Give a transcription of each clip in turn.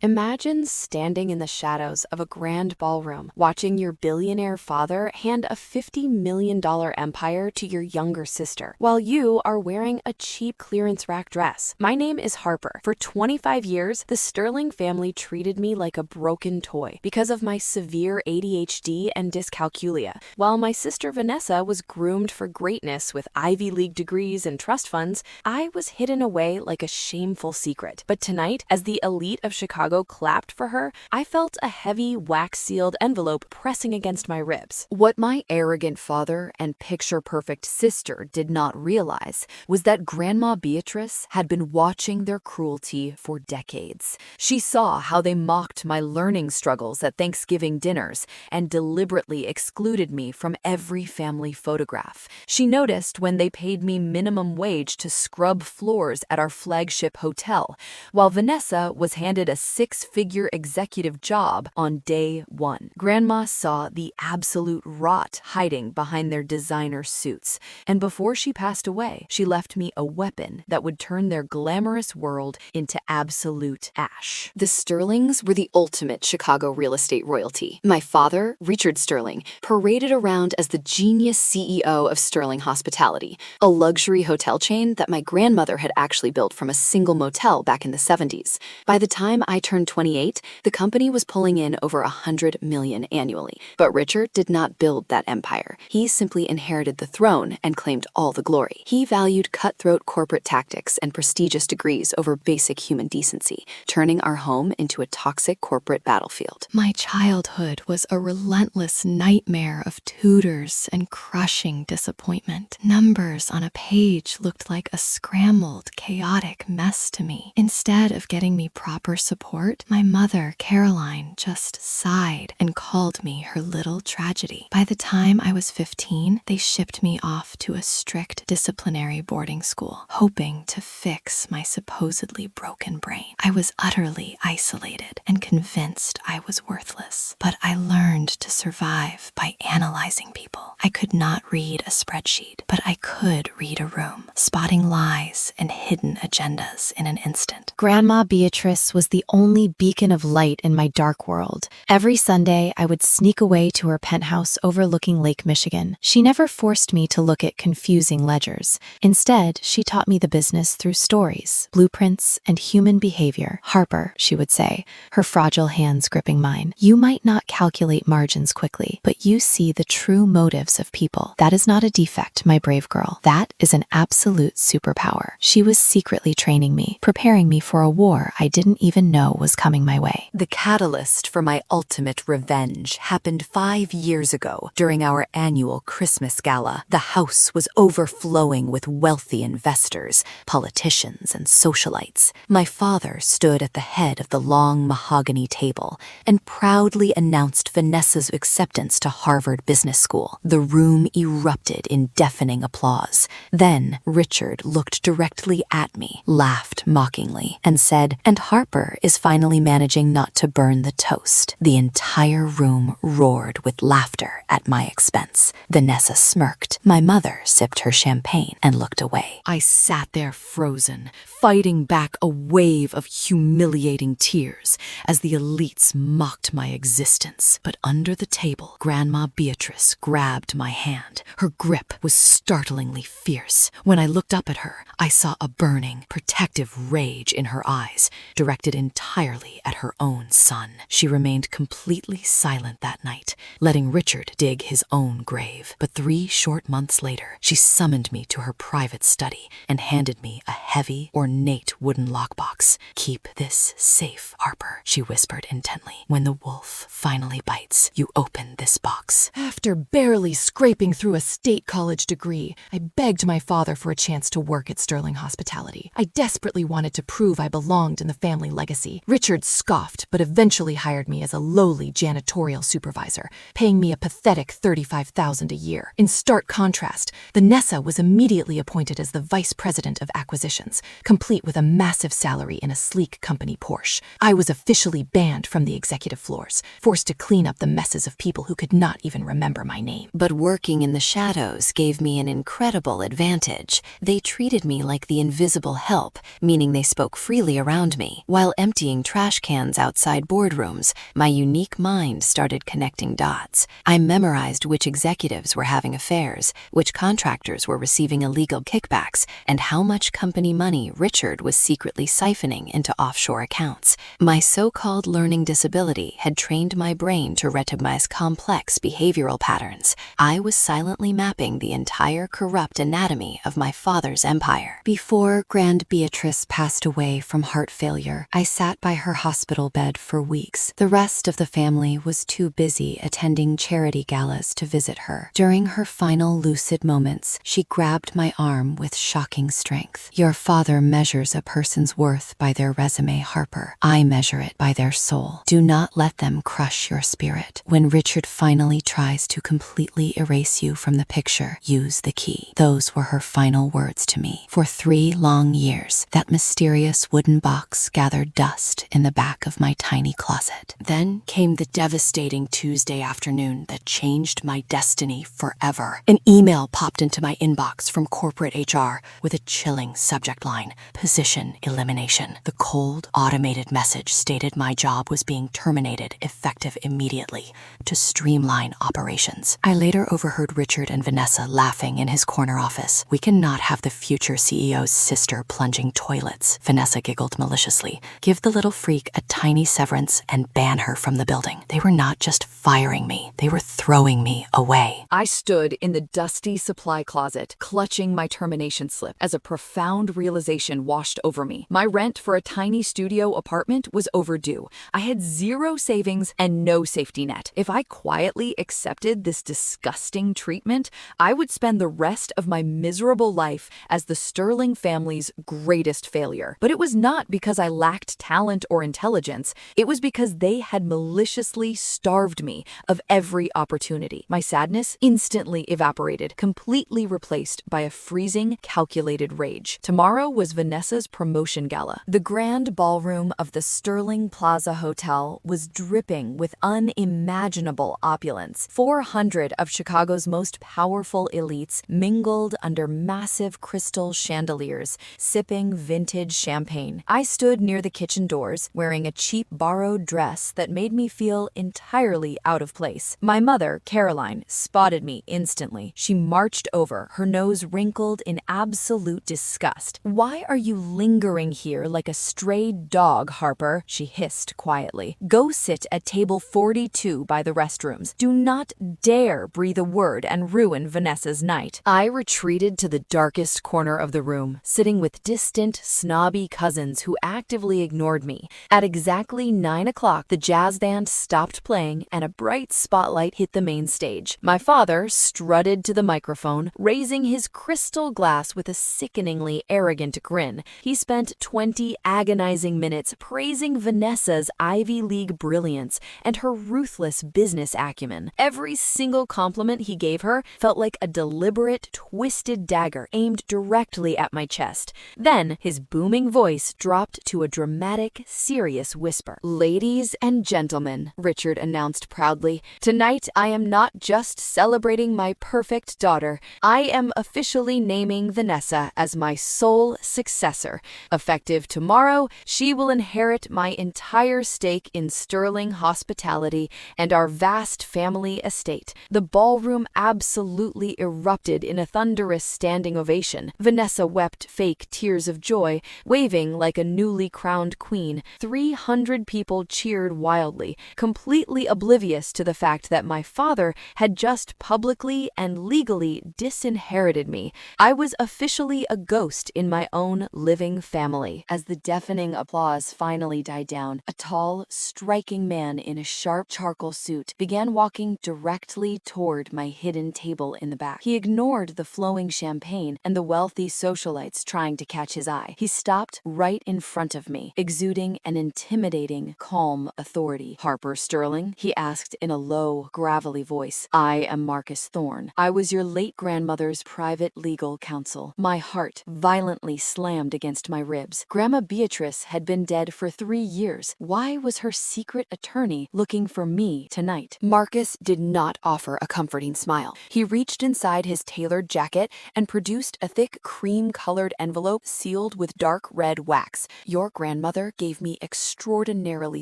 Imagine standing in the shadows of a grand ballroom, watching your billionaire father hand a $50 million empire to your younger sister, while you are wearing a cheap clearance rack dress. My name is Harper. For 25 years, the Sterling family treated me like a broken toy because of my severe ADHD and dyscalculia, while my sister Vanessa was groomed for greatness with Ivy League degrees and trust funds. I was hidden away like a shameful secret. But tonight, as the elite of Chicago clapped for her, I felt a heavy, wax-sealed envelope pressing against my ribs. What my arrogant father and picture-perfect sister did not realize was that Grandma Beatrice had been watching their cruelty for decades. She saw how they mocked my learning struggles at Thanksgiving dinners and deliberately excluded me from every family photograph. She noticed when they paid me minimum wage to scrub floors at our flagship hotel, while Vanessa was handed a six-figure executive job on day one. Grandma saw the absolute rot hiding behind their designer suits, and before she passed away, she left me a weapon that would turn their glamorous world into absolute ash. The Sterlings were the ultimate Chicago real estate royalty. My father, Richard Sterling, paraded around as the genius CEO of Sterling Hospitality, a luxury hotel chain that my grandmother had actually built from a single motel back in the 70s. By the time I turned 28, the company was pulling in over $100 million annually. But Richard did not build that empire. He simply inherited the throne and claimed all the glory. He valued cutthroat corporate tactics and prestigious degrees over basic human decency, turning our home into a toxic corporate battlefield. My childhood was a relentless nightmare of tutors and crushing disappointment. Numbers on a page looked like a scrambled, chaotic mess to me. Instead of getting me proper support, my mother, Caroline, just sighed and called me her little tragedy. By the time I was 15, they shipped me off to a strict disciplinary boarding school, hoping to fix my supposedly broken brain. I was utterly isolated and convinced I was worthless, but I learned to survive by analyzing people. I could not read a spreadsheet, but I could read a room, spotting lies and hidden agendas in an instant. Grandma Beatrice was the only beacon of light in my dark world. Every Sunday, I would sneak away to her penthouse overlooking Lake Michigan. She never forced me to look at confusing ledgers. Instead, she taught me the business through stories, blueprints, and human behavior. Harper, she would say, her fragile hands gripping mine, you might not calculate margins quickly, but you see the true motives of people. That is not a defect, my brave girl. That is an absolute superpower. She was secretly training me, preparing me for a war I didn't even know was coming my way. The catalyst for my ultimate revenge happened 5 years ago during our annual Christmas gala. The house was overflowing with wealthy investors, politicians, and socialites. My father stood at the head of the long mahogany table and proudly announced Vanessa's acceptance to Harvard Business School. The room erupted in deafening applause. Then Richard looked directly at me, laughed mockingly, and said, "And Harper is finally managing not to burn the toast." The entire room roared with laughter at my expense. Vanessa smirked. My mother sipped her champagne and looked away. I sat there frozen, fighting back a wave of humiliating tears as the elites mocked my existence. But under the table, Grandma Beatrice grabbed my hand. Her grip was startlingly fierce. When I looked up at her, I saw a burning, protective rage in her eyes, directed entirely at her own son. She remained completely silent that night, letting Richard dig his own grave. But 3 short months later, she summoned me to her private study and handed me a heavy, ornate wooden lockbox. "Keep this safe, Harper," she whispered intently. "When the wolf finally bites, you open this box." After barely scraping through a state college degree, I begged my father for a chance to work at Sterling Hospitality. I desperately wanted to prove I belonged in the family legacy. Richard scoffed, but eventually hired me as a lowly janitorial supervisor, paying me a pathetic $35,000 a year. In stark contrast, Vanessa was immediately appointed as the vice president of acquisitions, complete with a massive salary in a sleek company Porsche. I was officially banned from the executive floors, forced to clean up the messes of people who could not even remember my name. But working in the shadows gave me an incredible advantage. They treated me like the invisible help, meaning they spoke freely around me, while emptying emptying trash cans outside boardrooms, my unique mind started connecting dots. I memorized which executives were having affairs, which contractors were receiving illegal kickbacks, and how much company money Richard was secretly siphoning into offshore accounts. My so-called learning disability had trained my brain to recognize complex behavioral patterns. I was silently mapping the entire corrupt anatomy of my father's empire. Before Grandma Beatrice passed away from heart failure, I sat by her hospital bed for weeks. The rest of the family was too busy attending charity galas to visit her. During her final lucid moments, she grabbed my arm with shocking strength. "Your father measures a person's worth by their resume, Harper. I measure it by their soul. Do not let them crush your spirit. When Richard finally tries to completely erase you from the picture, use the key." Those were her final words to me. For 3 long years, that mysterious wooden box gathered dust in the back of my tiny closet. Then came the devastating Tuesday afternoon that changed my destiny forever. An email popped into my inbox from corporate HR with a chilling subject line: position elimination. The cold, automated message stated my job was being terminated effective immediately to streamline operations. I later overheard Richard and Vanessa laughing in his corner office. "We cannot have the future CEO's sister plunging toilets," Vanessa giggled maliciously. "Give the little freak a tiny severance and ban her from the building." They were not just firing me, they were throwing me away. I stood in the dusty supply closet, clutching my termination slip as a profound realization washed over me. My rent for a tiny studio apartment was overdue. I had 0 savings and no safety net. If I quietly accepted this disgusting treatment, I would spend the rest of my miserable life as the Sterling family's greatest failure. But it was not because I lacked talent or intelligence. It was because they had maliciously starved me of every opportunity. My sadness instantly evaporated, completely replaced by a freezing, calculated rage. Tomorrow was Vanessa's promotion gala. The grand ballroom of the Sterling Plaza Hotel was dripping with unimaginable opulence. 400 of Chicago's most powerful elites mingled under massive crystal chandeliers, sipping vintage champagne. I stood near the kitchen doors, wearing a cheap borrowed dress that made me feel entirely out of place. My mother, Caroline, spotted me instantly. She marched over, her nose wrinkled in absolute disgust. "Why are you lingering here like a stray dog, Harper?" she hissed quietly. "Go sit at table 42 by the restrooms. Do not dare breathe a word and ruin Vanessa's night." I retreated to the darkest corner of the room, sitting with distant, snobby cousins who actively ignored me. At exactly 9 o'clock, the jazz band stopped playing and a bright spotlight hit the main stage. My father strutted to the microphone, raising his crystal glass with a sickeningly arrogant grin. He spent 20 agonizing minutes praising Vanessa's Ivy League brilliance and her ruthless business acumen. Every single compliment he gave her felt like a deliberate, twisted dagger aimed directly at my chest. Then his booming voice dropped to a dramatic, serious whisper. "Ladies and gentlemen," Richard announced proudly, "tonight I am not just celebrating my perfect daughter. I am officially naming Vanessa as my sole successor. Effective tomorrow, she will inherit my entire stake in Sterling Hospitality and our vast family estate." The ballroom absolutely erupted in a thunderous standing ovation. Vanessa wept fake tears of joy, waving like a newly crowned queen. 300 people cheered wildly, completely oblivious to the fact that my father had just publicly and legally disinherited me. I was officially a ghost in my own living family. As the deafening applause finally died down, a tall, striking man in a sharp charcoal suit began walking directly toward my hidden table in the back. He ignored the flowing champagne and the wealthy socialites trying to catch his eye. He stopped right in front of me, exuding an intimidating, calm authority. "Harper Sterling?" he asked in a low, gravelly voice. "I am Marcus Thorne. I was your late grandmother's private legal counsel." My heart violently slammed against my ribs. Grandma Beatrice had been dead for 3 years. Why was her secret attorney looking for me tonight? Marcus did not offer a comforting smile. He reached inside his tailored jacket and produced a thick cream-colored envelope sealed with dark red wax. "Your grandmother gave me extraordinarily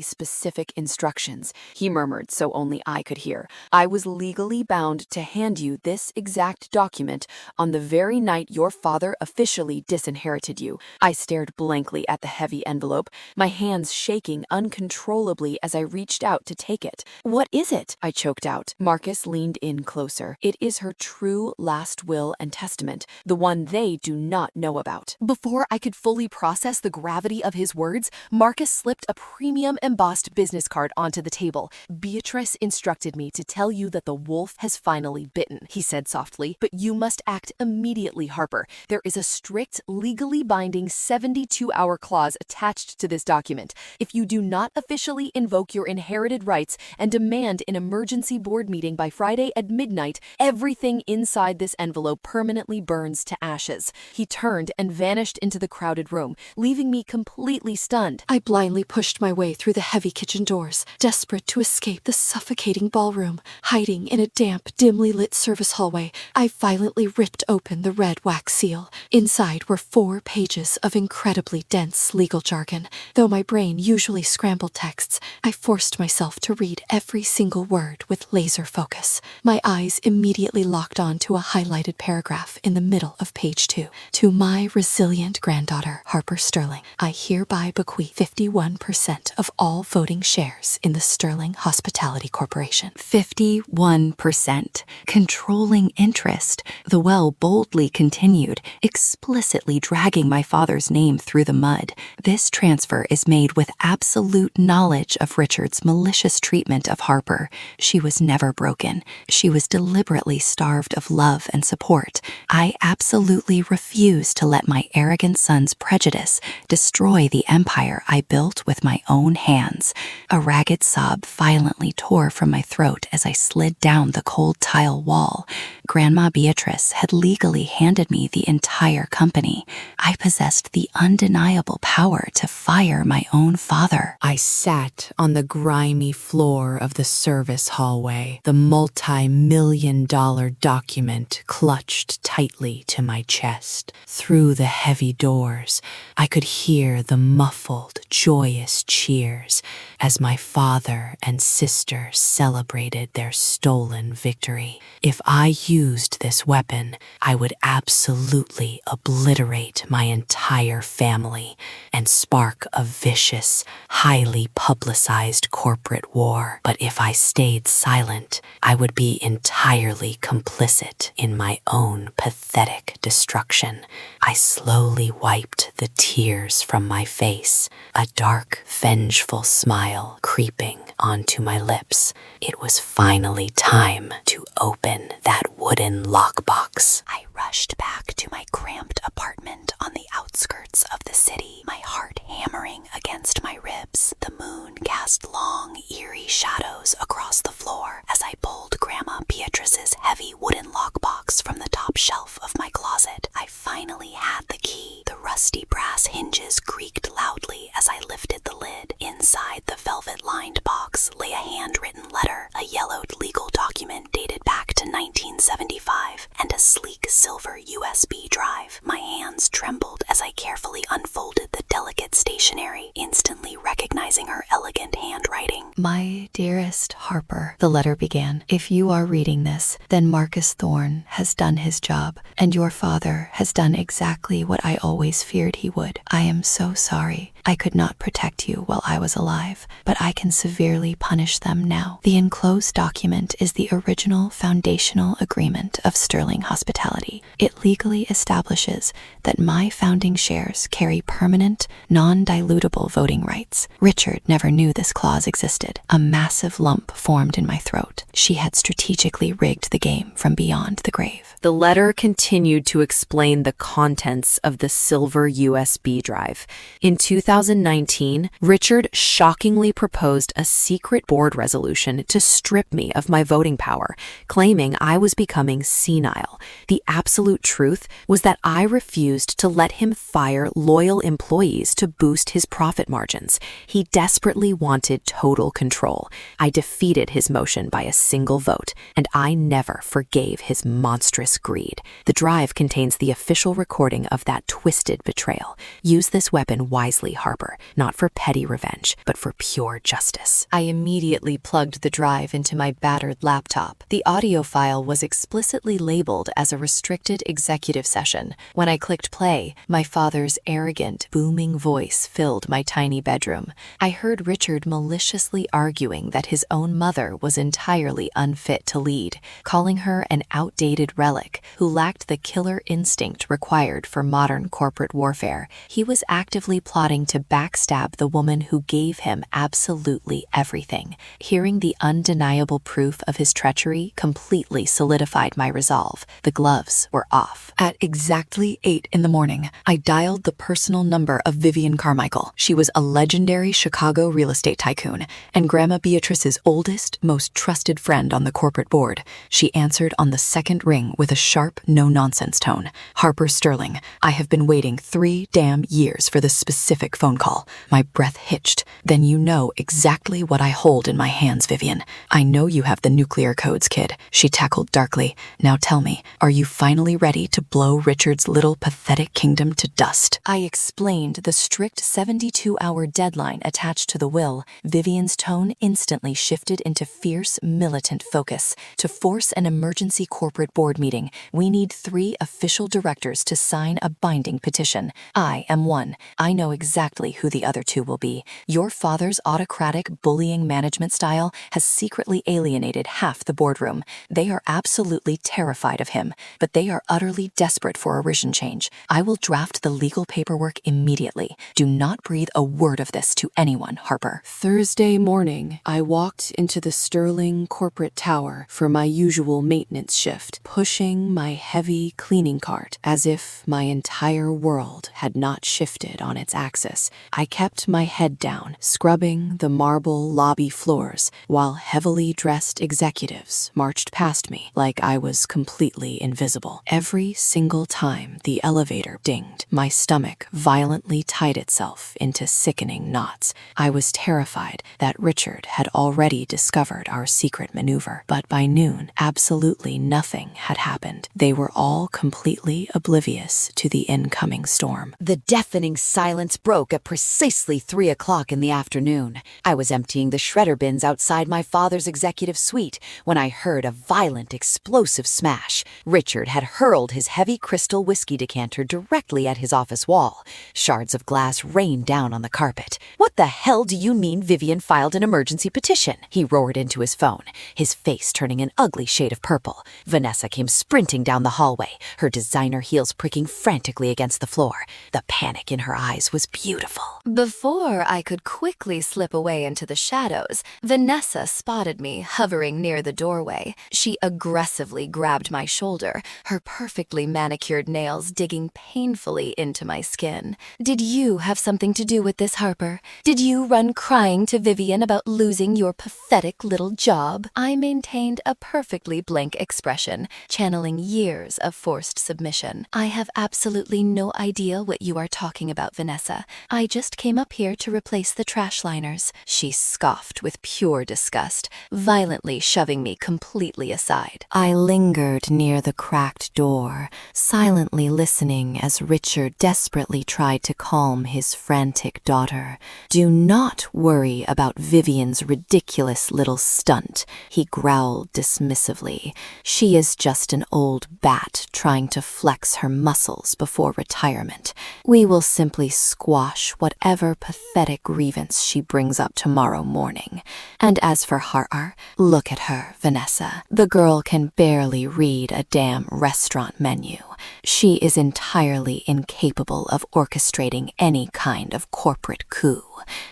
specific instructions, he murmured so only I could hear. I was legally bound to hand you this exact document on the very night your father officially disinherited you. I stared blankly at the heavy envelope, my hands shaking uncontrollably as I reached out to take it. "What is it?" I choked out. Marcus leaned in closer. "It is her true last will and testament, the one they do not know about." Before I could fully process the gravity of his words, Marcus slipped a premium embossed business card onto the table. "Beatrice instructed me to tell you that the wolf has finally bitten," he said softly, "but you must act immediately, Harper. There is a strict, legally binding 72-hour clause attached to this document. If you do not officially invoke your inherited rights and demand an emergency board meeting by Friday at midnight, everything inside this envelope permanently burns to ashes." He turned and vanished into the crowded room, leaving me completely stunned. I blindly pushed my way through the heavy kitchen doors, desperate to escape the suffocating ballroom. Hiding in a damp, dimly lit service hallway, I violently ripped open the red wax seal. Inside were 4 pages of incredibly dense legal jargon. Though my brain usually scrambled texts, I forced myself to read every single word with laser focus. My eyes immediately locked on to a highlighted paragraph in the middle of page 2. "To my resilient granddaughter, Harper Sterling, I hereby bequeath 51% of all voting shares in the Sterling Hospitality Corporation." 51%. Controlling interest. The well boldly continued, explicitly dragging my father's name through the mud. This transfer is made with absolute knowledge of Richard's malicious treatment of Harper. She was never broken. She was deliberately starved of love and support. I absolutely refuse to let my arrogant son's prejudice destroy the empire I built with my own hands. A ragged sob violently tore from my throat as I slid down the cold tile wall. Grandma Beatrice had legally handed me the entire company. I possessed the undeniable power to fire my own father. I sat on the grimy floor of the service hallway, the multi-million-dollar document clutched tightly to my chest. Through the heavy doors, I could hear the muffled, joyous cheers as my father and sister celebrated their stolen victory. If I used this weapon, I would absolutely obliterate my entire family and spark a vicious, highly publicized corporate war. But if I stayed silent, I would be entirely complicit in my own pathetic destruction. I slowly wiped the tears from my face, a dark, vengeful smile creeping onto my lips. It was finally time to open that wooden lockbox. I rushed back to my cramped apartment on the outskirts of the city, my heart hammering against my ribs. The moon cast long, eerie shadows across the floor as I pulled Grandma Beatrice's heavy wooden lockbox from the top shelf of my closet. I finally had the key. The rusty brass hinges creaked loudly as I lifted the lid. Inside the velvet-lined box lay a handwritten letter, a yellowed legal document dated back to 1975, and a sleek silver USB drive. My hands trembled as I carefully unfolded the delicate stationery, instantly recognizing her elegant handwriting. "My dearest Harper," the letter began, "if you are reading this, then Marcus Thorne has done his job, and your father has done exactly what I always feared he would. I am so sorry. I could not protect you while I was alive, but I can severely punish them now. The enclosed document is the original foundational agreement of Sterling Hospitality. It legally establishes that my founding shares carry permanent, non-dilutable voting rights. Richard never knew this clause existed. A massive lump formed in my throat. She had strategically rigged the game from beyond the grave." The letter continued to explain the contents of the silver USB drive. In 2019, Richard shockingly proposed a secret board resolution to strip me of my voting power, claiming I was becoming senile. The absolute truth was that I refused to let him fire loyal employees to boost his profit margins. He desperately wanted total control. I defeated his motion by a single vote, and I never forgave his monstrous greed. The drive contains the official recording of that twisted betrayal. Use this weapon wisely, Harper, not for petty revenge, but for pure justice. I immediately plugged the drive into my battered laptop. The audio file was explicitly labeled as a restricted executive session. When I clicked play, my father's arrogant, booming voice filled my tiny bedroom. I heard Richard maliciously arguing that his own mother was entirely unfit to lead, calling her an outdated relic who lacked the killer instinct required for modern corporate warfare. He was actively plotting to backstab the woman who gave him absolutely everything. Hearing the undeniable proof of his treachery completely solidified my resolve. The gloves were off. At exactly 8 in the morning, I dialed the personal number of Vivian Carmichael. She was a legendary Chicago real estate tycoon and Grandma Beatrice's oldest, most trusted friend on the corporate board. She answered on the second ring with a sharp, no-nonsense tone. Harper Sterling, I have been waiting 3 damn years for this specific phone call. My breath hitched. Then you know exactly what I hold in my hands, Vivian. I know you have the nuclear codes, kid, she tackled darkly. Now tell me, are you finally ready to blow Richard's little pathetic kingdom to dust? I explained the strict 72-hour deadline attached to the will. Vivian's tone instantly shifted into fierce, militant focus. To force an emergency corporate board meeting, we need 3 official directors to sign a binding petition. I am one. I know exactly who the other 2 will be. Your father's autocratic, bullying management style has secretly alienated half the boardroom. They are absolutely terrified of him, but they are utterly desperate for a regime change. I will draft the legal paperwork immediately. Do not breathe a word of this to anyone, Harper. Thursday morning, I walked into the Sterling corporate tower for my usual maintenance shift, pushing my heavy cleaning cart as if my entire world had not shifted on its axis. I kept my head down, scrubbing the marble lobby floors, while heavily dressed executives marched past me like I was completely invisible. Every single time the elevator dinged, my stomach violently tied itself into sickening knots. I was terrified that Richard had already discovered our secret maneuver, but by noon, absolutely nothing had happened. They were all completely oblivious to the incoming storm. The deafening silence broke at precisely 3 o'clock in the afternoon. I was emptying the shredder bins outside my father's executive suite when I heard a violent, explosive smash. Richard had hurled his heavy crystal whiskey decanter directly at his office wall. Shards of glass rained down on the carpet. "What the hell do you mean Vivian filed an emergency petition?" he roared into his phone, his face turning an ugly shade of purple. Vanessa came sprinting down the hallway, her designer heels pricking frantically against the floor. The panic in her eyes was beautiful. Before I could quickly slip away into the shadows, Vanessa spotted me hovering near the doorway. She aggressively grabbed my shoulder, her perfectly manicured nails digging painfully into my skin. "Did you have something to do with this, Harper? Did you run crying to Vivian about losing your pathetic little job?" I maintained a perfectly blank expression, channeling years of forced submission. "I have absolutely no idea what you are talking about, Vanessa. I just came up here to replace the trash liners." She scoffed with pure disgust, violently shoving me completely aside. I lingered near the cracked door, silently listening as Richard desperately tried to calm his frantic daughter. "Do not worry about Vivian's ridiculous little stunt," he growled dismissively. "She is just an old bat trying to flex her muscles before retirement. We will simply squash whatever pathetic grievance she brings up tomorrow morning. And as for Harper, look at her, Vanessa. The girl can barely read a damn restaurant menu. She is entirely incapable of orchestrating any kind of corporate coup."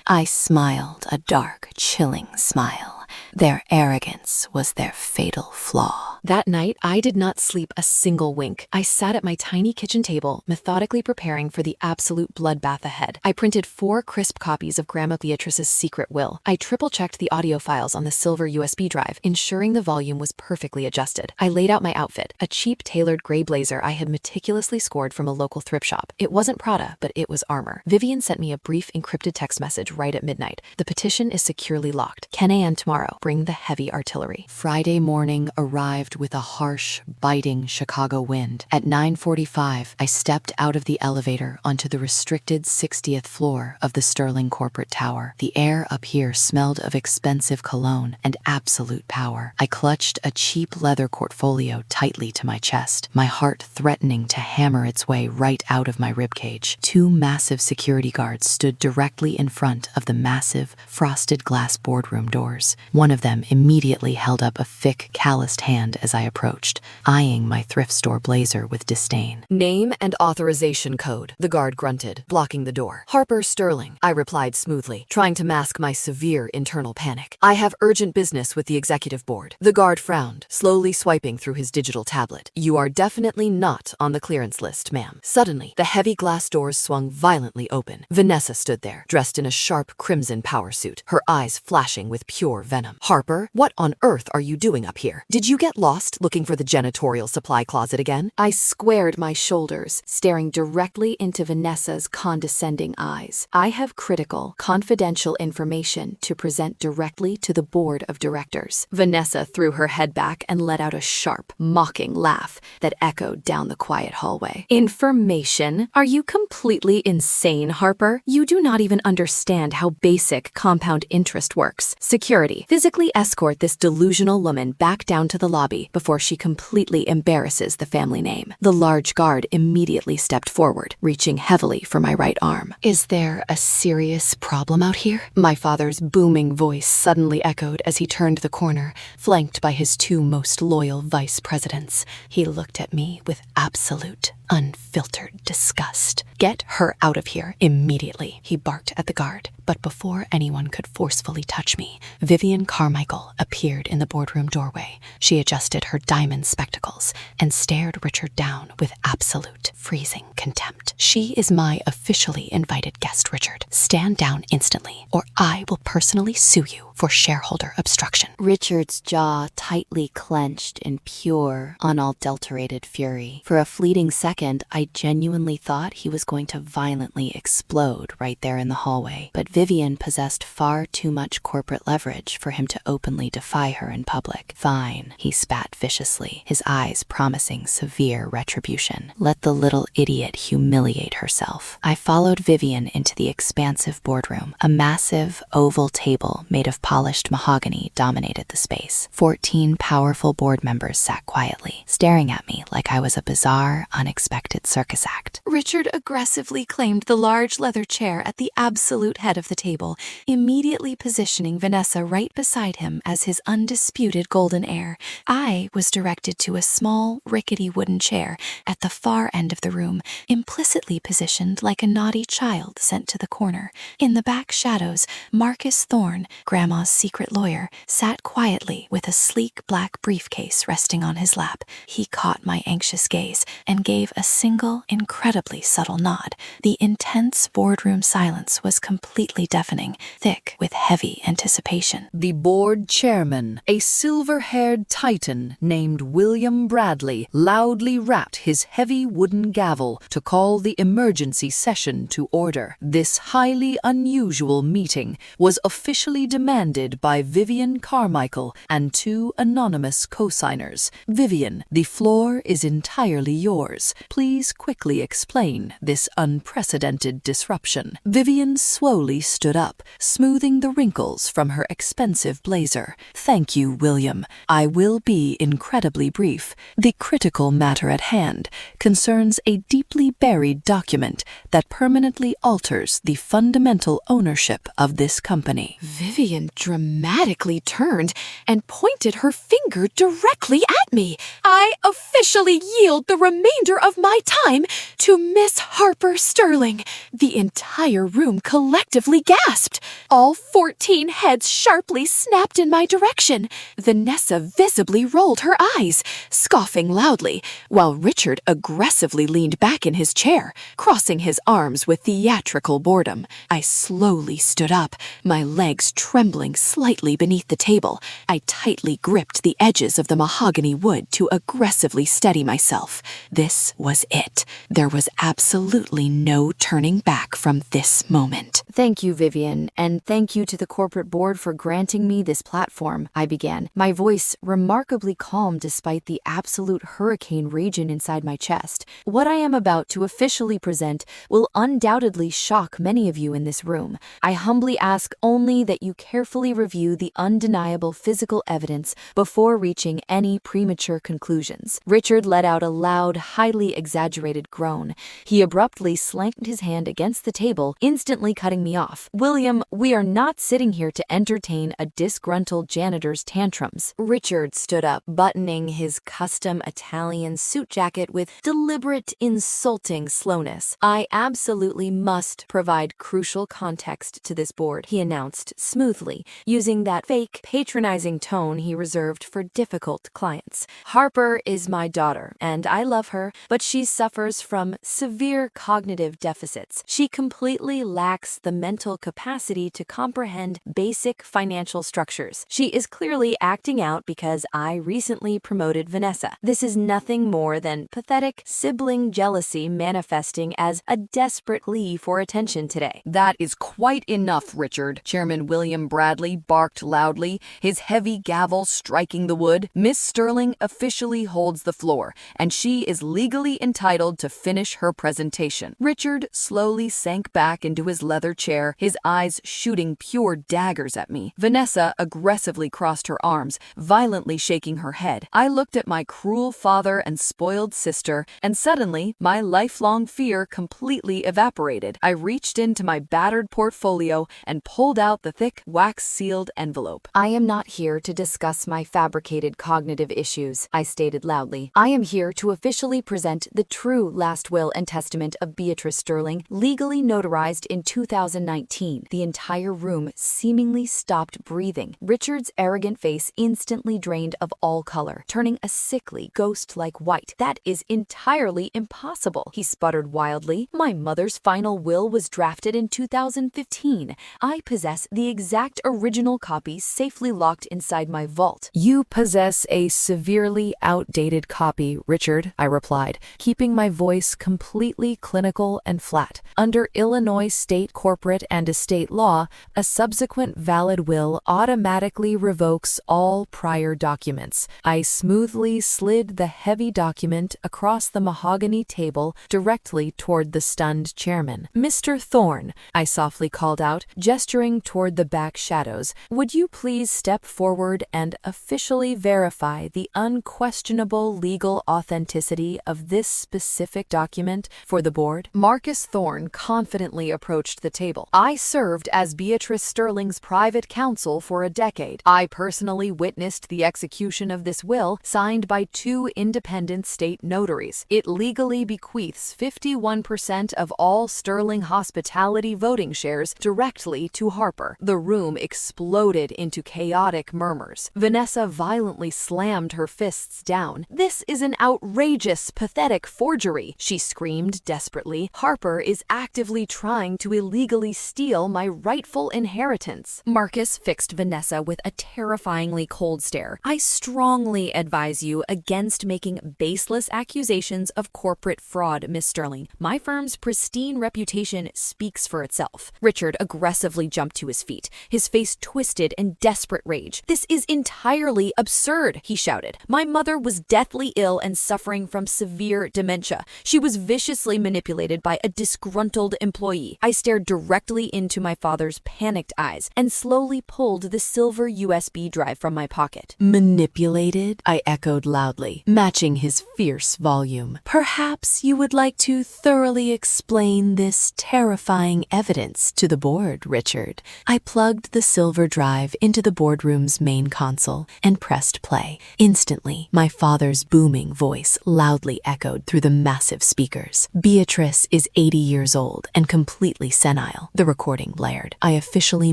I smiled a dark, chilling smile. Their arrogance was their fatal flaw. That night, I did not sleep a single wink. I sat at my tiny kitchen table, methodically preparing for the absolute bloodbath ahead. I printed 4 crisp copies of Grandma Beatrice's secret will. I triple-checked the audio files on the silver USB drive, ensuring the volume was perfectly adjusted. I laid out my outfit, a cheap tailored gray blazer I had meticulously scored from a local thrift shop. It wasn't Prada, but it was armor. Vivian sent me a brief encrypted text message right at midnight. "The petition is securely locked. 10 a.m. tomorrow. Bring the heavy artillery." Friday morning arrived with a harsh, biting Chicago wind. At 9:45, I stepped out of the elevator onto the restricted 60th floor of the Sterling Corporate Tower. The air up here smelled of expensive cologne and absolute power. I clutched a cheap leather portfolio tightly to my chest, my heart threatening to hammer its way right out of my ribcage. Two massive security guards stood directly in front of the massive, frosted glass boardroom doors. One of them immediately held up a thick, calloused hand as I approached, eyeing my thrift store blazer with disdain. "Name and authorization code," the guard grunted, blocking the door. "Harper Sterling," I replied smoothly, trying to mask my severe internal panic. "I have urgent business with the executive board." The guard frowned, slowly swiping through his digital tablet. "You are definitely not on the clearance list, ma'am." Suddenly, the heavy glass doors swung violently open. Vanessa stood there, dressed in a sharp crimson power suit, her eyes flashing with pure venom. "Harper, what on earth are you doing up here? Did you get lost looking for the janitorial supply closet again?" I squared my shoulders, staring directly into Vanessa's condescending eyes. "I have critical, confidential information to present directly to the board of directors." Vanessa threw her head back and let out a sharp, mocking laugh that echoed down the quiet hallway. "Information? Are you completely insane, Harper? You do not even understand how basic compound interest works. Security, physically escort this delusional woman back down to the lobby before she completely embarrasses the family name." The large guard immediately stepped forward, reaching heavily for my right arm. "Is there a serious problem out here?" My father's booming voice suddenly echoed as he turned the corner, flanked by his two most loyal vice presidents. He looked at me with absolute, unfiltered disgust. "Get her out of here immediately," he barked at the guard. But before anyone could forcefully touch me, Vivian Carmichael appeared in the boardroom doorway. She adjusted her diamond spectacles and stared Richard down with absolute, freezing contempt. "She is my officially invited guest, Richard. Stand down instantly, or I will personally sue you for shareholder obstruction." Richard's jaw tightly clenched in pure, unadulterated fury. For a fleeting second, I genuinely thought he was going to violently explode right there in the hallway. But Vivian possessed far too much corporate leverage for him to openly defy her in public. "Fine," he spat viciously, his eyes promising severe retribution. "Let the little idiot humiliate herself." I followed Vivian into the expansive boardroom. A massive, oval table made of polished mahogany dominated the space. 14 powerful board members sat quietly, staring at me like I was a bizarre, unexpected circus act. Richard aggressively claimed the large leather chair at the absolute head of the table, immediately positioning Vanessa right beside him as his undisputed golden heir. I was directed to a small, rickety wooden chair at the far end of the room, implicitly positioned like a naughty child sent to the corner. In the back shadows, Marcus Thorne, Grandma's secret lawyer, sat quietly with a sleek black briefcase resting on his lap. He caught my anxious gaze and gave a single, incredibly subtle nod. The intense boardroom silence was completely deafening, thick with heavy anticipation. The board chairman, a silver-haired titan named William Bradley, loudly rapped his heavy wooden gavel to call the emergency session to order. This highly unusual meeting was officially demanded by Vivian Carmichael and two anonymous co-signers. "Vivian, the floor is entirely yours. Please quickly explain this unprecedented disruption." Vivian slowly stood up, smoothing the wrinkles from her expensive blazer. "Thank you, William. I will be incredibly brief. The critical matter at hand concerns a deeply buried document that permanently alters the fundamental ownership of this company." Vivian dramatically turned and pointed her finger directly at me. "I officially yield the remainder of my time to Miss Harper Sterling." The entire room collectively gasped. All 14 heads sharply snapped in my direction. Vanessa visibly rolled her eyes, scoffing loudly, while Richard aggressively leaned back in his chair, crossing his arms with theatrical boredom. I slowly stood up, my legs trembling slightly beneath the table. I tightly gripped the edges of the mahogany wood to aggressively steady myself. This was it. There was absolutely no turning back from this moment. "Thank you, Vivian, and thank you to the corporate board for granting me this platform," I began, my voice remarkably remarkably calm despite the absolute hurricane raging inside my chest. What I am about to officially present will undoubtedly shock many of you in this room. I humbly ask only that you carefully review the undeniable physical evidence before reaching any premature conclusions. Richard let out a loud, highly exaggerated groan. He abruptly slammed his hand against the table, instantly cutting me off. "William, we are not sitting here to entertain a disgruntled janitor's tantrums." Richard stood up, buttoning his custom Italian suit jacket with deliberate, insulting slowness. "I absolutely must provide crucial context to this board," he announced smoothly, using that fake, patronizing tone he reserved for difficult clients. "Harper is my daughter, and I love her, but she suffers from severe cognitive deficits. She completely lacks the mental capacity to comprehend basic financial structures. She is clearly acting out because I recently promoted Vanessa. This is nothing more than pathetic sibling jealousy manifesting as a desperate plea for attention today." "That is quite enough, Richard," Chairman William Bradley barked loudly, his heavy gavel striking the wood. "Miss Sterling officially holds the floor, and she is legally entitled to finish her presentation." Richard slowly sank back into his leather chair, his eyes shooting pure daggers at me. Vanessa aggressively crossed her arms, violently shaking her head. I looked at my cruel father and spoiled sister, and suddenly my lifelong fear completely evaporated. I reached into my battered portfolio and pulled out the thick, wax-sealed envelope. "I am not here to discuss my fabricated cognitive issues," I stated loudly. "I am here to officially present the true last will and testament of Beatrice Sterling, legally notarized in 2019. The entire room seemingly stopped breathing. Richard's arrogant face instantly drained of all color, turning a sickly, ghost-like white. "That is entirely impossible," he sputtered wildly. "My mother's final will was drafted in 2015. I possess the exact original copy safely locked inside my vault." "You possess a severely outdated copy, Richard," I replied, keeping my voice completely clinical and flat. "Under Illinois state corporate and estate law, a subsequent valid will automatically revokes all prior documents." I smoothly slid the heavy document across the mahogany table directly toward the stunned chairman. "Mr. Thorne," I softly called out, gesturing toward the back shadows, "would you please step forward and officially verify the unquestionable legal authenticity of this specific document for the board?" Marcus Thorne confidently approached the table. "I served as Beatrice Sterling's private counsel for a decade. I personally witnessed the execution of this will, signed by 2 independent state notaries. It legally bequeaths 51% of all Sterling Hospitality voting shares directly to Harper." The room exploded into chaotic murmurs. Vanessa violently slammed her fists down. "This is an outrageous, pathetic forgery," she screamed desperately. "Harper is actively trying to illegally steal my rightful inheritance." Marcus fixed Vanessa with a terrifyingly cold stare. "I strongly advise you against making baseless accusations of corporate fraud, Miss Sterling. My firm's pristine reputation speaks for itself." Richard aggressively jumped to his feet, his face twisted in desperate rage. "This is entirely absurd," he shouted. "My mother was deathly ill and suffering from severe dementia. She was viciously manipulated by a disgruntled employee." I stared directly into my father's panicked eyes and slowly pulled the silver USB drive from my pocket. "Manipulated?" I echoed loudly, matching his fierce volume. "Perhaps you would like to thoroughly explain this terrifying evidence to the board, Richard." I plugged the silver drive into the boardroom's main console and pressed play. Instantly, my father's booming voice loudly echoed through the massive speakers. "Beatrice is 80 years old and completely senile," the recording blared. "I officially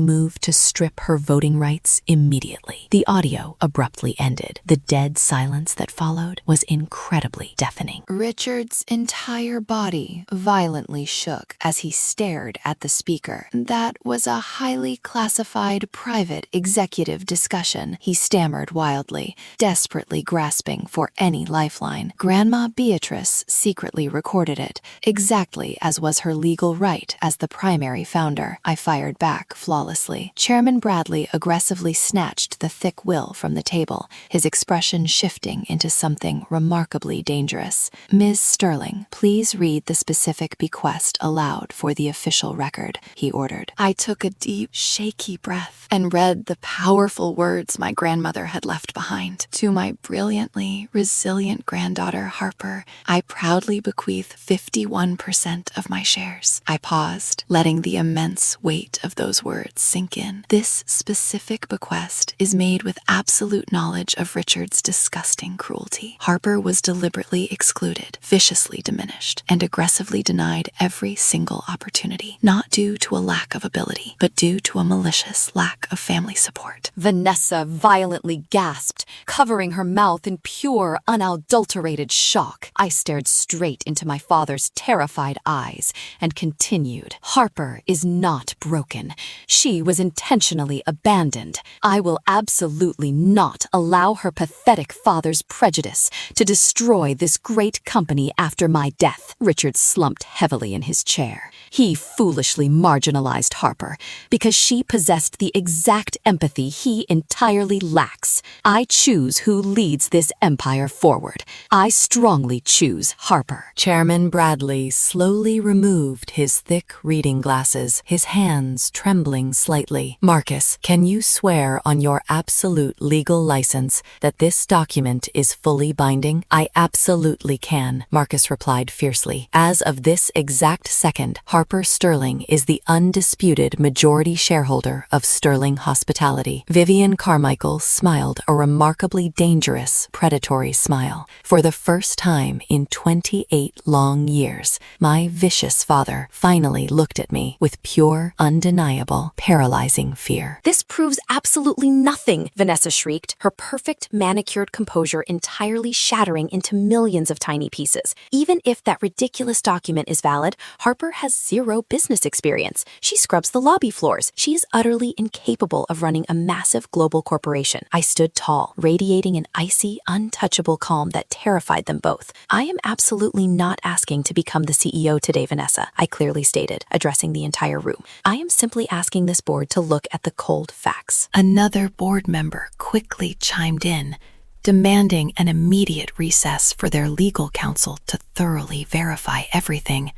move to strip her voting rights immediately." The audio abruptly ended. The dead silence that followed was incredibly deafening. Richard's entire body violently shook as he stared at the speaker. "That was a highly classified private executive discussion," he stammered wildly, desperately grasping for any lifeline. "Grandma Beatrice secretly recorded it, exactly as was her legal right as the primary founder." I fired back flawlessly. Chairman Bradley aggressively snatched the thick will from the table, his expression shifting into something remarkably dangerous. "Ms. Sterling, please read the specific bequest aloud for the official record," he ordered. I took a deep, shaky breath and read the powerful words my grandmother had left behind. "To my brilliantly resilient granddaughter, Harper, I proudly bequeath 51% of my shares." I paused, letting the immense weight of those words sink in. This specific bequest is made with absolute knowledge of Richard's disgusting cruelty. Harper was deliberately excluded, viciously diminished, and aggressively denied every single opportunity, not due to a lack of ability, but due to a malicious lack of family support. Vanessa violently gasped, covering her mouth in pure, unadulterated shock. I stared straight into my father's terrified eyes and continued. "Harper is not broken. She was intentionally abandoned. I will absolutely not allow her pathetic father's prejudice to destroy this great company after my death." Richard slumped heavily in his chair. He foolishly marginalized Harper because she possessed the exact empathy he entirely lacks. I choose who leads this empire forward. I strongly choose Harper. Chairman Bradley slowly removed his thick reading glasses, his hands trembling slightly. "Marcus, can you swear on your absolute legal license that this document is fully binding?" "I absolutely can," Marcus replied fiercely. "As of this exact second, Harper Sterling is the undisputed majority shareholder of Sterling Hospitality." Vivian Carmichael smiled a remarkably dangerous, predatory smile. For the first time in 28 long years, my vicious father finally looked at me with pure, undeniable, paralyzing fear. "This proves absolutely nothing," Vanessa shrieked, her perfect manicured composure entirely shattering into millions of tiny pieces. "Even if that ridiculous document is valid, Harper has zero business experience. She scrubs the lobby floors. She is utterly incapable of running a massive global corporation." I stood tall, radiating an icy, untouchable calm that terrified them both. "I am absolutely not asking to become the CEO today, Vanessa," I clearly stated, addressing the entire room. "I am simply asking this board to look at the cold facts." Another board member quickly chimed in, demanding an immediate recess for their legal counsel to thoroughly verify everything.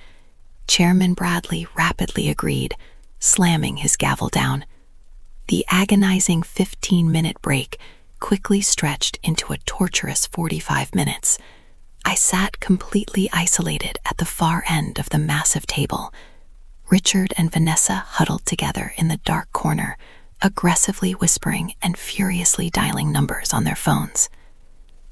Chairman Bradley rapidly agreed, slamming his gavel down. The agonizing 15-minute break quickly stretched into a torturous 45 minutes. I sat completely isolated at the far end of the massive table. Richard and Vanessa huddled together in the dark corner, aggressively whispering and furiously dialing numbers on their phones.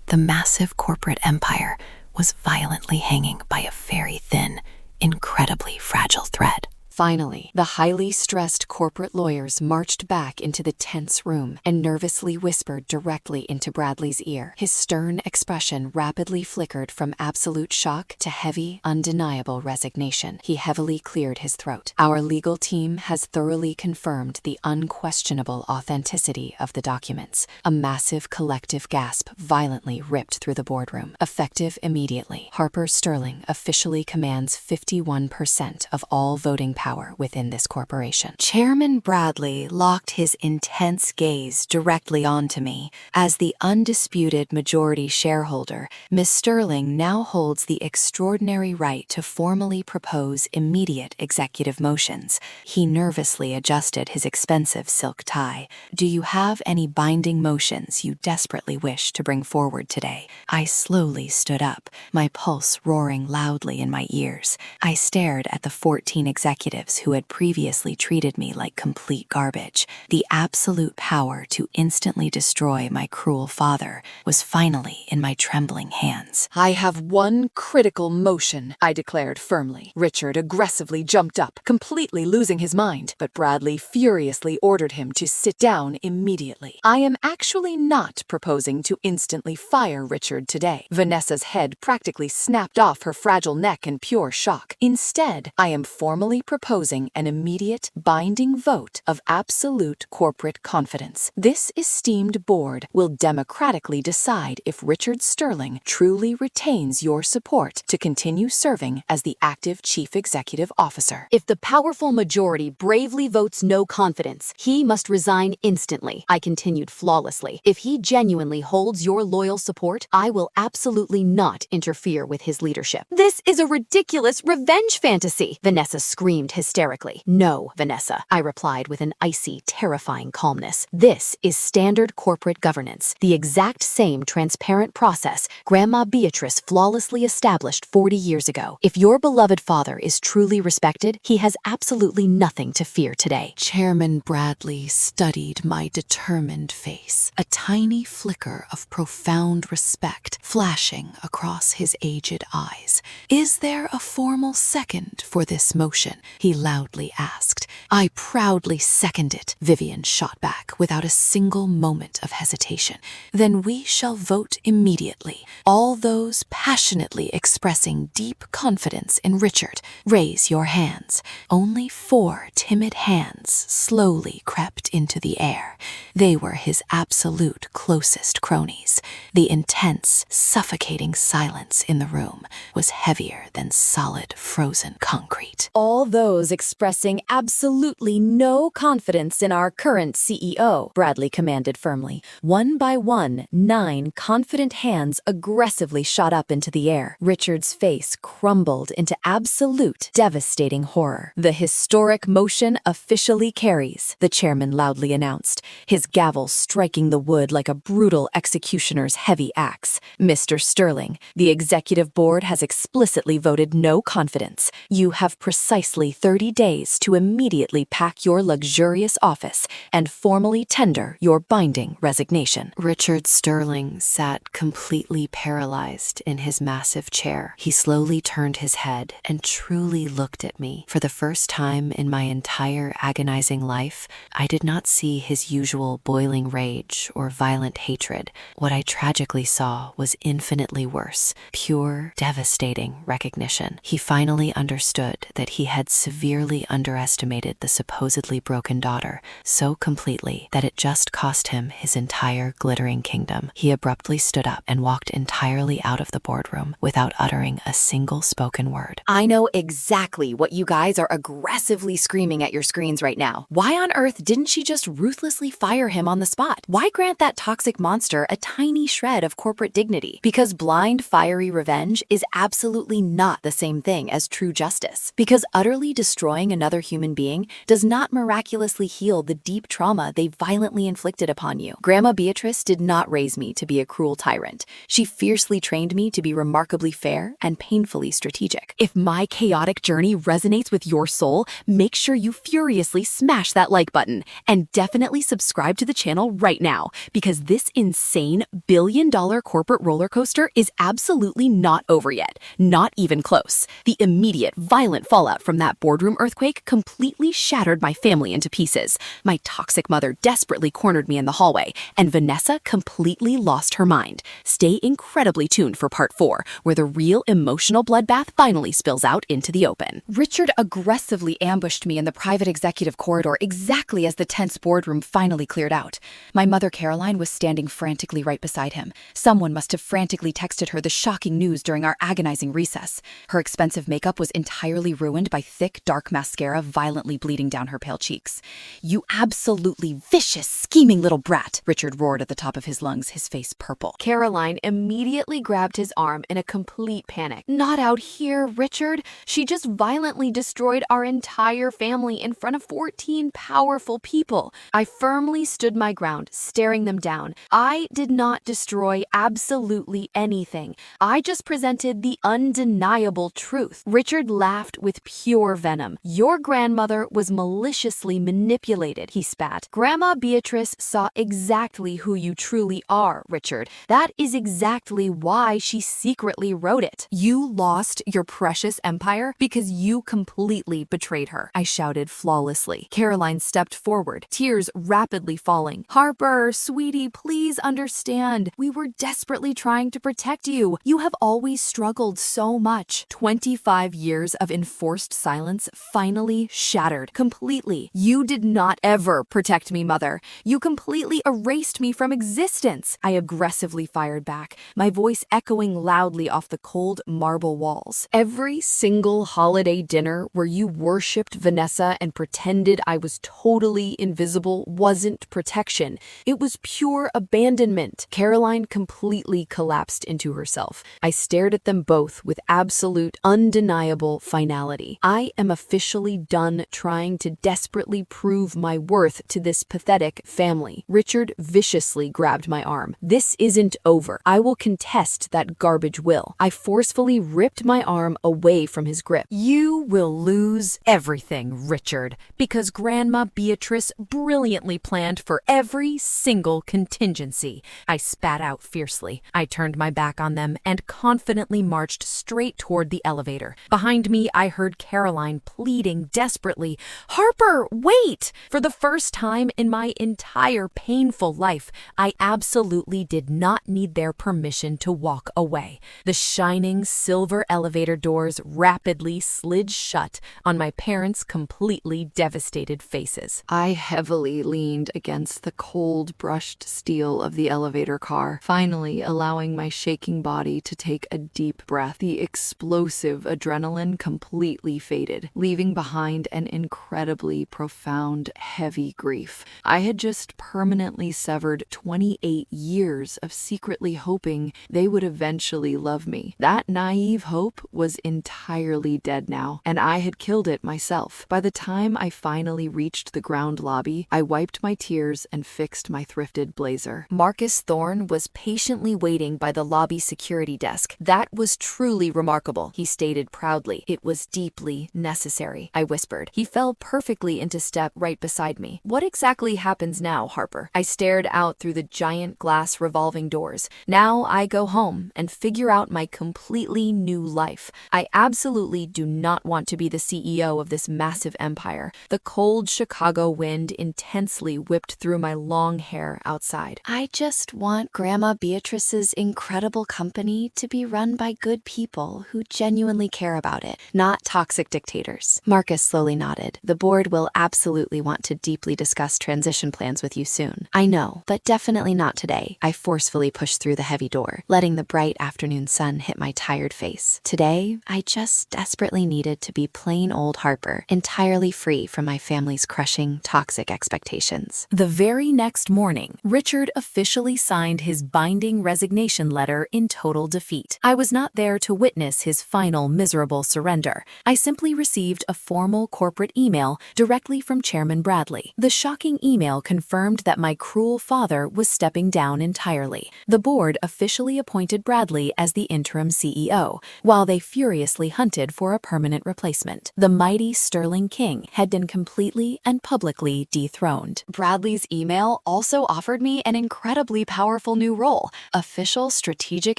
The massive corporate empire was violently hanging by a very thin, incredibly fragile thread. Finally, the highly stressed corporate lawyers marched back into the tense room and nervously whispered directly into Bradley's ear. His stern expression rapidly flickered from absolute shock to heavy, undeniable resignation. He heavily cleared his throat. "Our legal team has thoroughly confirmed the unquestionable authenticity of the documents." A massive collective gasp violently ripped through the boardroom. "Effective immediately, Harper Sterling officially commands 51% of all voting power within this corporation." Chairman Bradley locked his intense gaze directly onto me. "As the undisputed majority shareholder, Ms. Sterling now holds the extraordinary right to formally propose immediate executive motions." He nervously adjusted his expensive silk tie. "Do you have any binding motions you desperately wish to bring forward today?" I slowly stood up, my pulse roaring loudly in my ears. I stared at the 14 executives who had previously treated me like complete garbage. The absolute power to instantly destroy my cruel father was finally in my trembling hands. "I have one critical motion," I declared firmly. Richard aggressively jumped up, completely losing his mind, but Bradley furiously ordered him to sit down immediately. "I am actually not proposing to instantly fire Richard today." Vanessa's head practically snapped off her fragile neck in pure shock. "Instead, I am formally proposing proposing an immediate, binding vote of absolute corporate confidence. This esteemed board will democratically decide if Richard Sterling truly retains your support to continue serving as the active chief executive officer. If the powerful majority bravely votes no confidence, he must resign instantly, I continued flawlessly. If he genuinely holds your loyal support, I will absolutely not interfere with his leadership. This is a ridiculous revenge fantasy, Vanessa screamed hysterically. No, Vanessa, I replied with an icy, terrifying calmness. This is standard corporate governance, the exact same transparent process Grandma Beatrice flawlessly established 40 years ago. If your beloved father is truly respected, he has absolutely nothing to fear today. Chairman Bradley studied my determined face, a tiny flicker of profound respect flashing across his aged eyes. "Is there a formal second for this motion?" he loudly asked. "I proudly second it," Vivian shot back without a single moment of hesitation. "Then we shall vote immediately. All those passionately expressing deep confidence in Richard, raise your hands." Only 4 timid hands slowly crept into the air. They were his absolute closest cronies. The intense, suffocating silence in the room was heavier than solid, frozen concrete. All those expressing absolutely no confidence in our current CEO, Bradley commanded firmly. One by one, 9 confident hands aggressively shot up into the air. Richard's face crumbled into absolute, devastating horror. "The historic motion officially carries," the chairman loudly announced, his gavel striking the wood like a brutal executioner's heavy axe. "Mr. Sterling, the executive board has explicitly voted no confidence. You have precisely 30 days to immediately pack your luxurious office and formally tender your binding resignation." Richard Sterling sat completely paralyzed in his massive chair. He slowly turned his head and truly looked at me. For the first time in my entire agonizing life, I did not see his usual boiling rage or violent hatred. What I tragically saw was infinitely worse, pure, devastating recognition. He finally understood that he had severely underestimated the supposedly broken daughter so completely that it just cost him his entire glittering kingdom. He abruptly stood up and walked entirely out of the boardroom without uttering a single spoken word. "I know exactly what you guys are aggressively screaming at your screens right now. Why on earth didn't she just ruthlessly fire him on the spot? Why grant that toxic monster a tiny shred of corporate dignity? Because blind, fiery revenge is absolutely not the same thing as true justice. Because utterly destroying another human being does not miraculously heal the deep trauma they violently inflicted upon you. Grandma Beatrice did not raise me to be a cruel tyrant. She fiercely trained me to be remarkably fair and painfully strategic. If my chaotic journey resonates with your soul, make sure you furiously smash that like button and definitely subscribe to the channel right now, because this insane billion-dollar corporate roller coaster is absolutely not over yet. Not even close. The immediate, violent fallout from that boardroom earthquake completely shattered my family into pieces. My toxic mother desperately cornered me in the hallway, and Vanessa completely lost her mind. Stay incredibly tuned for part 4, where the real emotional bloodbath finally spills out into the open. Richard aggressively ambushed me in the private executive corridor exactly as the tense boardroom finally cleared out. My mother Caroline was standing frantically right beside him. Someone must have frantically texted her the shocking news during our agonizing recess. Her expensive makeup was entirely ruined by thick, dark mascara violently bleeding down her pale cheeks. "You absolutely vicious, scheming little brat," Richard roared at the top of his lungs, his face purple. Caroline immediately grabbed his arm in a complete panic. "Not out here, Richard. She just violently destroyed our entire family in front of 14 powerful people." I firmly stood my ground, staring them down. I did not destroy absolutely anything. I just presented the undeniable truth. Richard laughed with pure venom. "Your grandmother was maliciously manipulated," he spat. "Grandma Beatrice saw exactly who you truly are, Richard. That is exactly why she secretly wrote it. You lost your precious empire because you completely betrayed her," I shouted flawlessly. Caroline stepped forward, tears rapidly falling. "Harper, sweetie, please understand. We were desperately trying to protect you. You have always struggled so much. 25 years of enforced silence romance finally shattered completely. You did not ever protect me, Mother. You completely erased me from existence. I aggressively fired back, my voice echoing loudly off the cold marble walls. Every single holiday dinner where you worshipped Vanessa and pretended I was totally invisible wasn't protection. It was pure abandonment. Caroline completely collapsed into herself. I stared at them both with absolute, undeniable finality. I am officially done trying to desperately prove my worth to this pathetic family. Richard viciously grabbed my arm. This isn't over. I will contest that garbage will. I forcefully ripped my arm away from his grip. You will lose everything, Richard, because Grandma Beatrice brilliantly planned for every single contingency. I spat out fiercely. I turned my back on them and confidently marched straight toward the elevator. Behind me, I heard Caroline pleading desperately, "Harper, wait!" For the first time in my entire painful life, I absolutely did not need their permission to walk away. The shining silver elevator doors rapidly slid shut on my parents' completely devastated faces. I heavily leaned against the cold, brushed steel of the elevator car, finally allowing my shaking body to take a deep breath. The explosive adrenaline completely faded, leaving behind an incredibly profound, heavy grief. I had just permanently severed 28 years of secretly hoping they would eventually love me. That naive hope was entirely dead now, and I had killed it myself. By the time I finally reached the ground lobby, I wiped my tears and fixed my thrifted blazer. Marcus Thorne was patiently waiting by the lobby security desk. That was truly remarkable, he stated proudly. It was deeply necessary, I whispered. He fell perfectly into step right beside me. What exactly happens now, Harper? I stared out through the giant glass revolving doors. Now I go home and figure out my completely new life. I absolutely do not want to be the CEO of this massive empire. The cold Chicago wind intensely whipped through my long hair outside. I just want Grandma Beatrice's incredible company to be run by good people who genuinely care about it, not toxic dictators. Marcus slowly nodded. The board will absolutely want to deeply discuss transition plans with you soon. I know, but definitely not today. I forcefully pushed through the heavy door, letting the bright afternoon sun hit my tired face. Today, I just desperately needed to be plain old Harper, entirely free from my family's crushing, toxic expectations. The very next morning, Richard officially signed his binding resignation letter in total defeat. I was not there to witness his final miserable surrender. I simply received a formal corporate email directly from Chairman Bradley. The shocking email confirmed that my cruel father was stepping down entirely. The board officially appointed Bradley as the interim CEO, while they furiously hunted for a permanent replacement. The mighty Sterling King had been completely and publicly dethroned. Bradley's email also offered me an incredibly powerful new role, official strategic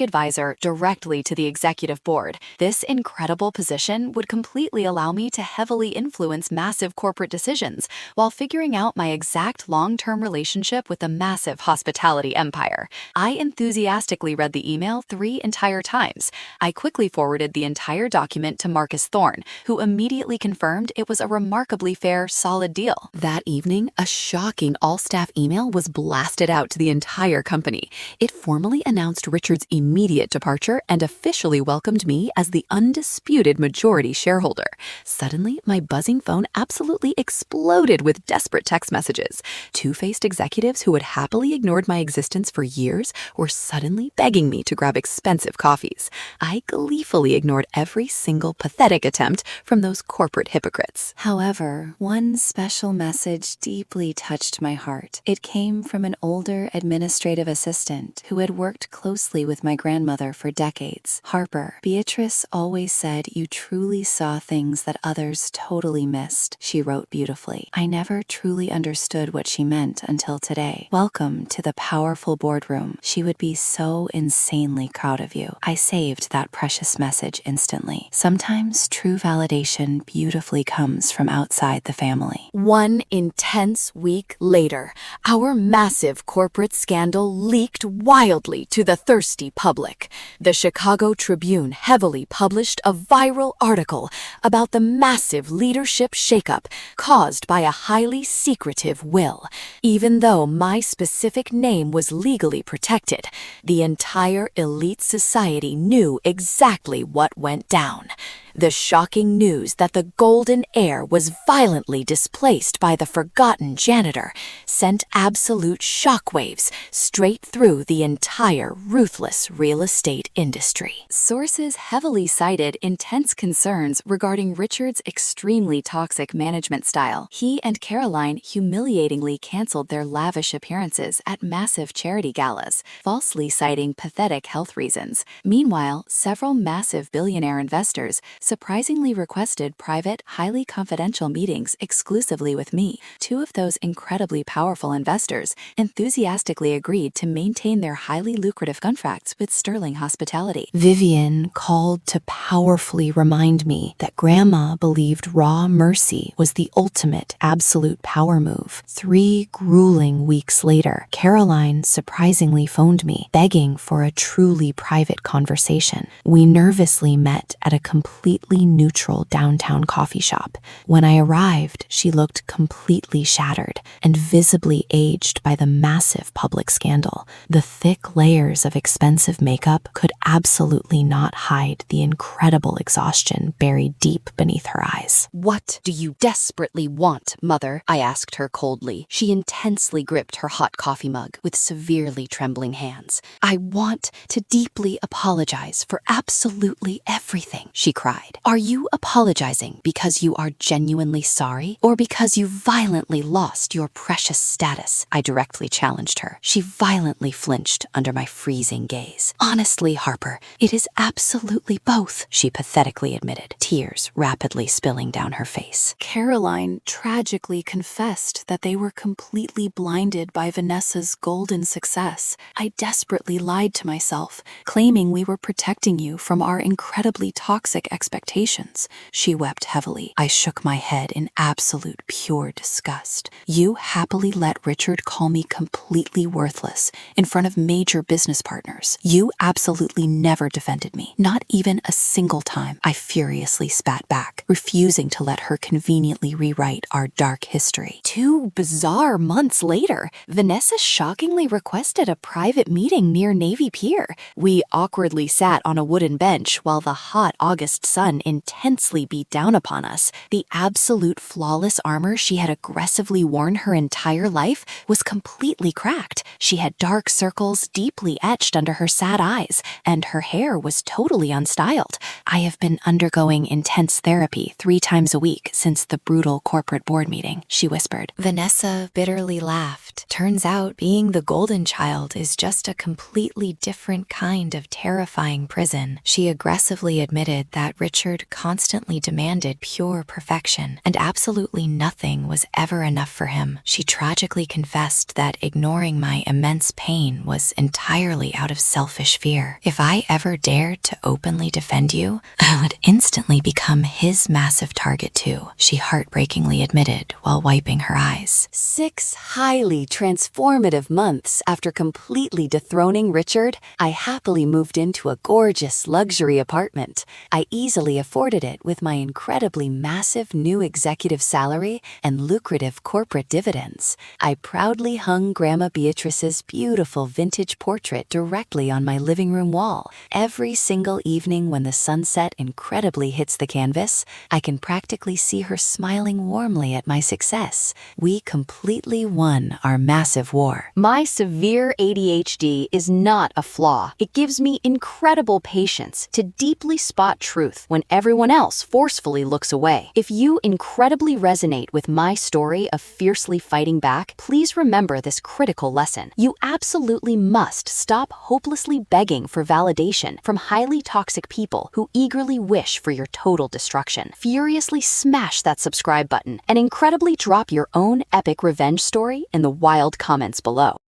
advisor directly to the executive board. This incredible position would completely allow me to heavily influence massive corporate decisions while figuring out my exact long-term relationship with the massive hospitality empire. I enthusiastically read the email 3 entire times. I quickly forwarded the entire document to Marcus Thorne, who immediately confirmed it was a remarkably fair, solid deal. That evening, a shocking all-staff email was blasted out to the entire company. It formally announced Richard's immediate departure and officially welcomed me as the undisputed majority shareholder. Suddenly, my buzzing phone absolutely exploded with desperate text messages. Two-faced executives who had happily ignored my existence for years were suddenly begging me to grab expensive coffees. I gleefully ignored every single pathetic attempt from those corporate hypocrites. However, one special message deeply touched my heart. It came from an older administrative assistant who had worked closely with my grandmother for decades. Harper, Beatrice always said you truly saw things that others totally missed, she wrote beautifully. I never truly understood what she meant until today. Welcome to the powerful boardroom. She would be so insanely proud of you. I saved that precious message instantly. Sometimes true validation beautifully comes from outside the family. One intense week later, our massive corporate scandal leaked wildly to the thirsty public. The Chicago Tribune heavily published a viral article about about the massive leadership shakeup caused by a highly secretive will. Even though my specific name was legally protected, the entire elite society knew exactly what went down. The shocking news that the golden heir was violently displaced by the forgotten janitor sent absolute shockwaves straight through the entire ruthless real estate industry. Sources heavily cited intense concerns regarding Richard's extremely toxic management style. He and Caroline humiliatingly canceled their lavish appearances at massive charity galas, falsely citing pathetic health reasons. Meanwhile, several massive billionaire investors surprisingly requested private, highly confidential meetings exclusively with me. Two of those incredibly powerful investors enthusiastically agreed to maintain their highly lucrative contracts with sterling hospitality. Vivian called to powerfully remind me that Grandma believed raw mercy was the ultimate absolute power move. 3 grueling weeks later, Caroline surprisingly phoned me, begging for a truly private conversation. We nervously met at a completely neutral downtown coffee shop. When I arrived, she looked completely shattered and visibly aged by the massive public scandal. The thick layers of expensive makeup could absolutely not hide the incredible exhaustion buried deep beneath her eyes. "What do you desperately want, Mother?" I asked her coldly. She intensely gripped her hot coffee mug with severely trembling hands. "I want to deeply apologize for absolutely everything," she cried. "Are you apologizing because you are genuinely sorry, or because you violently lost your precious status?" I directly challenged her. She violently flinched under my freezing gaze. "Honestly, Harper, it is absolutely both," she pathetically admitted, tears rapidly spilling down her face. Caroline tragically confessed that they were completely blinded by Vanessa's golden success. I desperately lied to myself, claiming we were protecting you from our incredibly toxic expectations. She wept heavily. I shook my head in absolute pure disgust. You happily let Richard call me completely worthless in front of major business partners. You absolutely never defended me, not even a single time. I furiously spat back, refusing to let her conveniently rewrite our dark history. 2 bizarre months later, Vanessa shockingly requested a private meeting near Navy Pier. We awkwardly sat on a wooden bench while the hot August sun intensely beat down upon us. The absolute flawless armor she had aggressively worn her entire life was completely cracked. She had dark circles deeply etched under her sad eyes, and her hair was totally unstyled. "I have been undergoing intense therapy 3 times a week since the brutal corporate board meeting," she whispered. Vanessa bitterly laughed. Turns out being the golden child is just a completely different kind of terrifying prison. She aggressively admitted that Richard constantly demanded pure perfection, and absolutely nothing was ever enough for him. She tragically confessed that ignoring my immense pain was entirely out of selfish fear. If I ever dared to openly defend you, I would instantly become his massive target too, she heartbreakingly admitted while wiping her eyes. 6 highly transformative months after completely dethroning Richard, I happily moved into a gorgeous luxury apartment. I easily afforded it with my incredibly massive new executive salary and lucrative corporate dividends. I proudly hung Grandma Beatrice's beautiful vintage portrait directly on my living room wall. Every single evening when the sunset incredibly hits the canvas, I can practically see her smiling warmly at my success. We completely won our massive war. My severe ADHD is not a flaw. It gives me incredible patience to deeply spot truth when everyone else forcefully looks away. If you incredibly resonate with my story of fiercely fighting back, please remember this critical lesson. You absolutely must stop hopelessly begging for validation from highly toxic people who eagerly wish for your total destruction. Furiously smash that subscribe button and incredibly drop your own epic revenge story in the wild comments below.